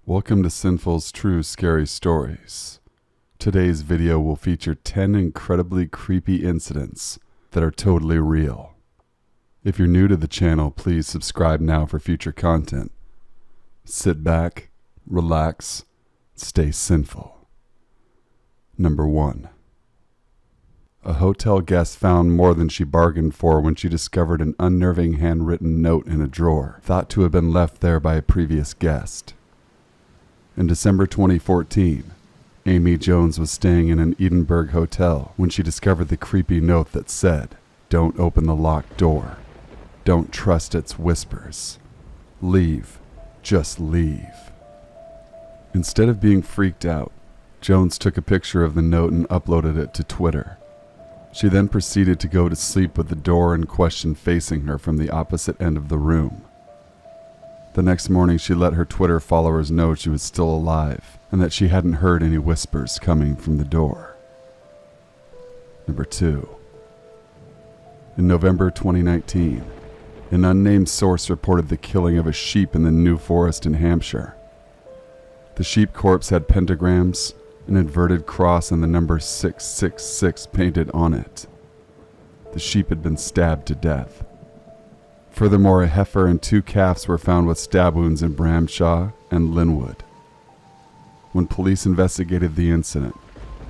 Welcome to Sinful's True Scary Stories. Today's video will feature 10 incredibly creepy incidents that are totally real. If you're new to the channel, please subscribe now for future content. Sit back, relax, stay sinful. Number 1. A hotel guest found more than she bargained for when she discovered an unnerving handwritten note in a drawer, thought to have been left there by a previous guest. In December 2014, Amy Jones was staying in an Edinburgh hotel when she discovered the creepy note that said, "Don't open the locked door. Don't trust its whispers. Leave. Just leave." Instead of being freaked out, Jones took a picture of the note and uploaded it to Twitter. She then proceeded to go to sleep with the door in question facing her from the opposite end of the room. The next morning, she let her Twitter followers know she was still alive and that she hadn't heard any whispers coming from the door. Number 2. In November 2019, an unnamed source reported the killing of a sheep in the New Forest in Hampshire. The sheep corpse had pentagrams, an inverted cross, and the number 666 painted on it. The sheep had been stabbed to death. Furthermore, a heifer and 2 calves were found with stab wounds in Bramshaw and Linwood. When police investigated the incident,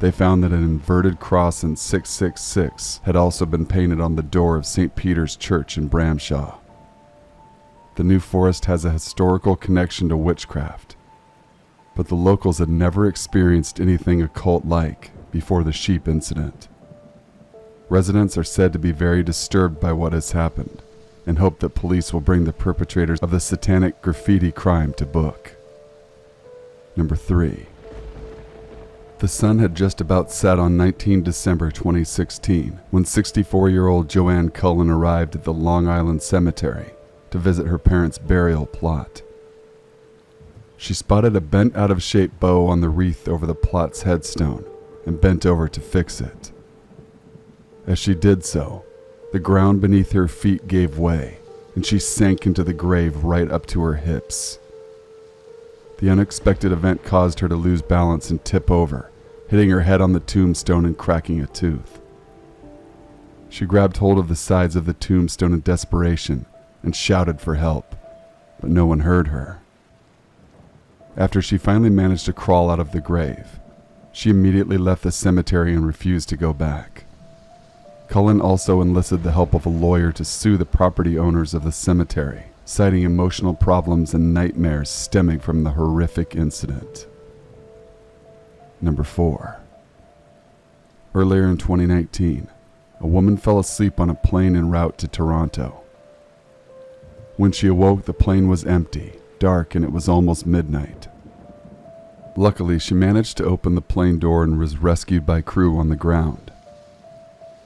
they found that an inverted cross and 666 had also been painted on the door of St. Peter's Church in Bramshaw. The New Forest has a historical connection to witchcraft, but the locals had never experienced anything occult-like before the sheep incident. Residents are said to be very disturbed by what has happened and hope that police will bring the perpetrators of the satanic graffiti crime to book. Number 3. The sun had just about set on 19 December 2016 when 64-year-old Joanne Cullen arrived at the Long Island Cemetery to visit her parents' burial plot. She spotted a bent out-of-shape bow on the wreath over the plot's headstone and bent over to fix it. As she did so, the ground beneath her feet gave way, and she sank into the grave right up to her hips. The unexpected event caused her to lose balance and tip over, hitting her head on the tombstone and cracking a tooth. She grabbed hold of the sides of the tombstone in desperation and shouted for help, but no one heard her. After she finally managed to crawl out of the grave, she immediately left the cemetery and refused to go back. Cullen also enlisted the help of a lawyer to sue the property owners of the cemetery, citing emotional problems and nightmares stemming from the horrific incident. Number 4. Earlier in 2019, a woman fell asleep on a plane en route to Toronto. When she awoke, the plane was empty, dark, and it was almost midnight. Luckily, she managed to open the plane door and was rescued by crew on the ground.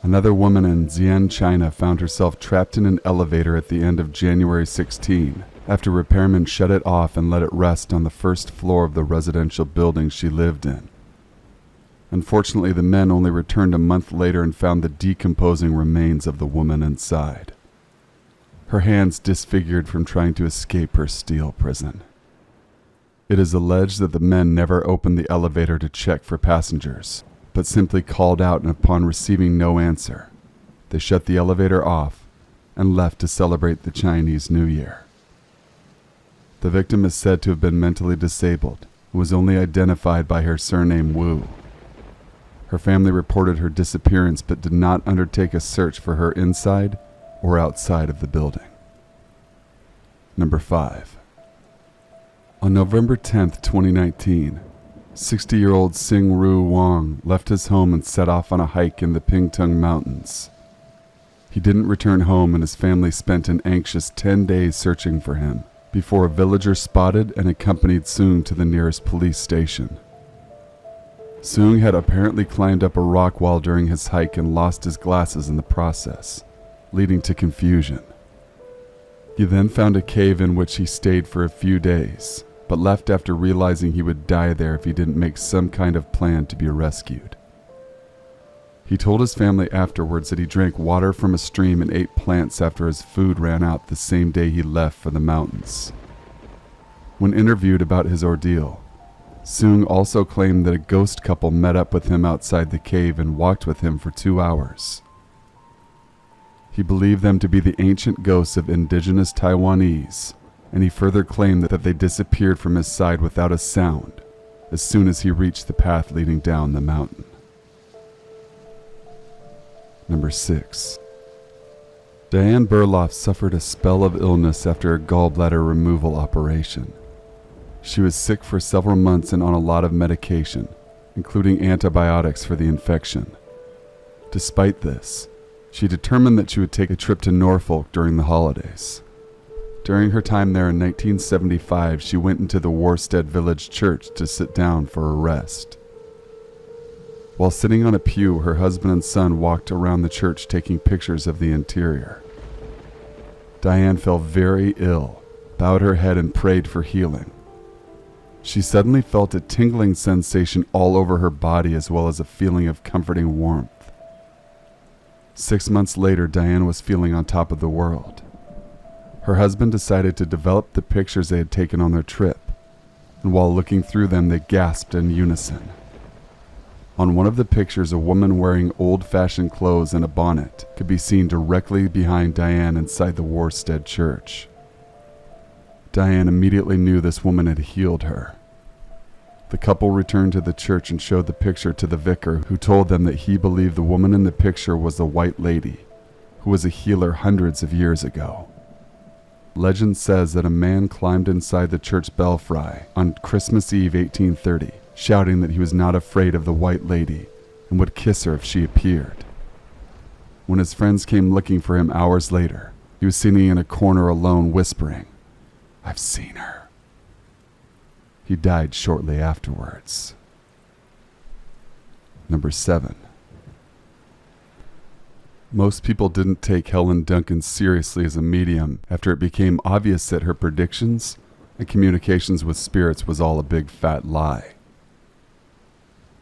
Another woman in Xi'an, China found herself trapped in an elevator at the end of January 16 after repairmen shut it off and let it rest on the first floor of the residential building she lived in. Unfortunately, the men only returned a month later and found the decomposing remains of the woman inside, her hands disfigured from trying to escape her steel prison. It is alleged that the men never opened the elevator to check for passengers, but simply called out, and upon receiving no answer, they shut the elevator off and left to celebrate the Chinese New Year. The victim is said to have been mentally disabled and was only identified by her surname Wu. Her family reported her disappearance but did not undertake a search for her inside or outside of the building. Number 5. On November 10th, 2019, 60-year-old Sing Ru Wang left his home and set off on a hike in the Pingtung Mountains. He didn't return home, and his family spent an anxious 10 days searching for him before a villager spotted and accompanied Sung to the nearest police station. Sung had apparently climbed up a rock wall during his hike and lost his glasses in the process, leading to confusion. He then found a cave in which he stayed for a few days, but left after realizing he would die there if he didn't make some kind of plan to be rescued. He told his family afterwards that he drank water from a stream and ate plants after his food ran out the same day he left for the mountains. When interviewed about his ordeal, Soong also claimed that a ghost couple met up with him outside the cave and walked with him for 2 hours. He believed them to be the ancient ghosts of indigenous Taiwanese, and he further claimed that they disappeared from his side without a sound as soon as he reached the path leading down the mountain. Number 6. Diane Burloff suffered a spell of illness after a gallbladder removal operation. She was sick for several months and on a lot of medication, including antibiotics for the infection. Despite this, she determined that she would take a trip to Norfolk during the holidays. During her time there in 1975, she went into the Worstead Village Church to sit down for a rest. While sitting on a pew, her husband and son walked around the church taking pictures of the interior. Diane fell very ill, bowed her head and prayed for healing. She suddenly felt a tingling sensation all over her body as well as a feeling of comforting warmth. 6 months later, Diane was feeling on top of the world. Her husband decided to develop the pictures they had taken on their trip, and while looking through them, they gasped in unison. On one of the pictures, a woman wearing old-fashioned clothes and a bonnet could be seen directly behind Diane inside the Worstead Church. Diane immediately knew this woman had healed her. The couple returned to the church and showed the picture to the vicar, who told them that he believed the woman in the picture was the White Lady, who was a healer hundreds of years ago. Legend says that a man climbed inside the church belfry on Christmas Eve 1830, shouting that he was not afraid of the White Lady and would kiss her if she appeared. When his friends came looking for him hours later, he was sitting in a corner alone whispering, "I've seen her." He died shortly afterwards. Number 7. Most people didn't take Helen Duncan seriously as a medium after it became obvious that her predictions and communications with spirits was all a big fat lie.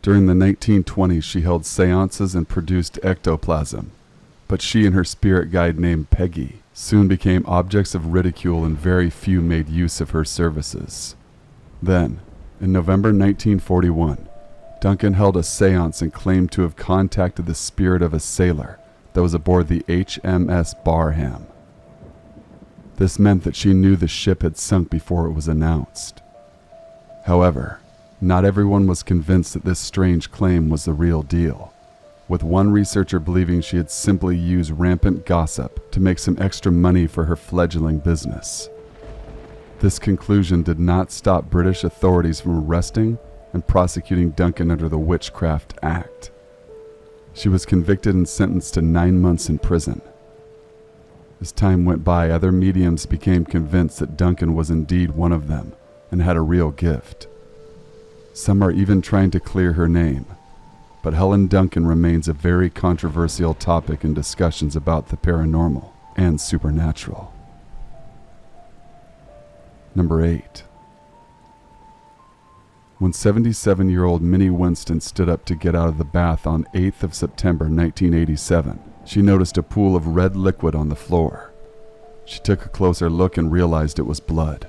During the 1920s, she held seances and produced ectoplasm, but she and her spirit guide named Peggy soon became objects of ridicule and very few made use of her services. Then, in November 1941, Duncan held a seance and claimed to have contacted the spirit of a sailor that was aboard the HMS Barham. This meant that she knew the ship had sunk before it was announced. However, not everyone was convinced that this strange claim was the real deal, with one researcher believing she had simply used rampant gossip to make some extra money for her fledgling business. This conclusion did not stop British authorities from arresting and prosecuting Duncan under the Witchcraft Act. She was convicted and sentenced to 9 months in prison. As time went by, other mediums became convinced that Duncan was indeed one of them and had a real gift. Some are even trying to clear her name, but Helen Duncan remains a very controversial topic in discussions about the paranormal and supernatural. Number 8. When 77-year-old Minnie Winston stood up to get out of the bath on 8th of September 1987, she noticed a pool of red liquid on the floor. She took a closer look and realized it was blood.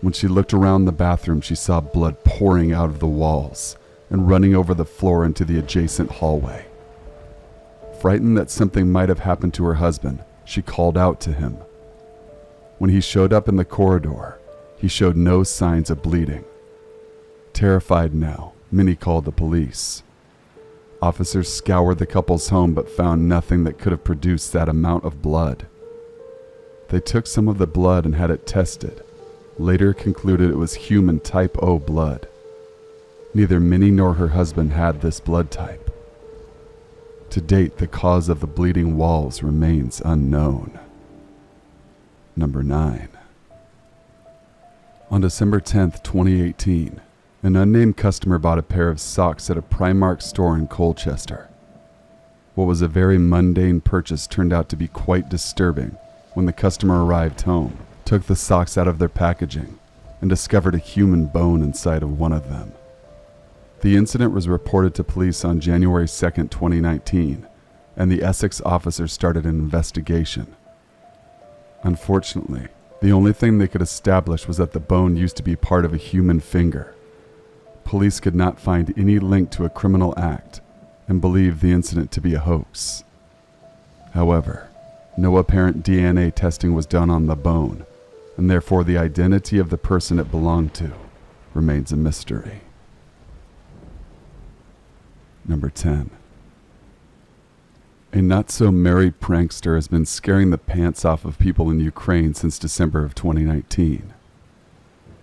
When she looked around the bathroom, she saw blood pouring out of the walls and running over the floor into the adjacent hallway. Frightened that something might have happened to her husband, she called out to him. When he showed up in the corridor, he showed no signs of bleeding. Terrified now, Minnie called the police. Officers scoured the couple's home but found nothing that could have produced that amount of blood. They took some of the blood and had it tested, later concluded it was human type O blood. Neither Minnie nor her husband had this blood type. To date, the cause of the bleeding walls remains unknown. Number 9. On December 10th, 2018, an unnamed customer bought a pair of socks at a Primark store in Colchester. What was a very mundane purchase turned out to be quite disturbing when the customer arrived home, took the socks out of their packaging, and discovered a human bone inside of one of them. The incident was reported to police on January 2nd, 2019, and the Essex officers started an investigation. Unfortunately, The only thing they could establish was that the bone used to be part of a human finger. Police could not find any link to a criminal act and believed the incident to be a hoax. However, no apparent DNA testing was done on the bone, and therefore the identity of the person it belonged to remains a mystery. Number 10. A not-so-merry prankster has been scaring the pants off of people in Ukraine since December of 2019.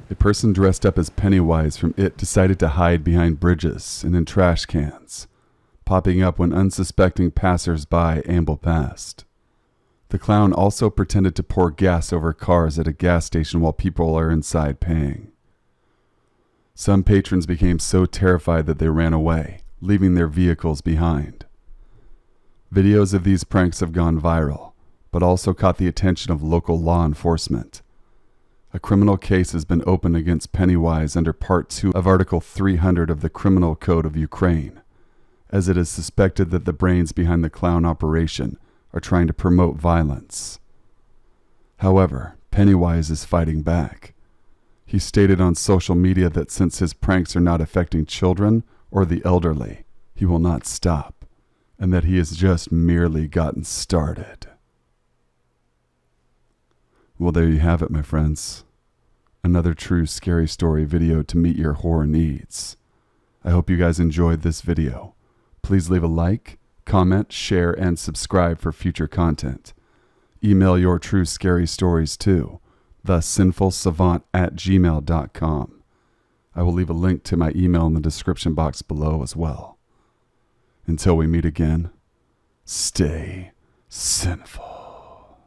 A person dressed up as Pennywise from It decided to hide behind bridges and in trash cans, popping up when unsuspecting passers-by amble past. The clown also pretended to pour gas over cars at a gas station while people are inside paying. Some patrons became so terrified that they ran away, leaving their vehicles behind. Videos of these pranks have gone viral, but also caught the attention of local law enforcement. A criminal case has been opened against Pennywise under Part 2 of Article 300 of the Criminal Code of Ukraine, as it is suspected that the brains behind the clown operation are trying to promote violence. However, Pennywise is fighting back. He stated on social media that since his pranks are not affecting children or the elderly, he will not stop, and that he has just merely gotten started. Well, there you have it, my friends. Another true scary story video to meet your horror needs. I hope you guys enjoyed this video. Please leave a like, comment, share, and subscribe for future content. Email your true scary stories to thesinfulsavant@gmail.com. I will leave a link to my email in the description box below as well. Until we meet again, stay sinful.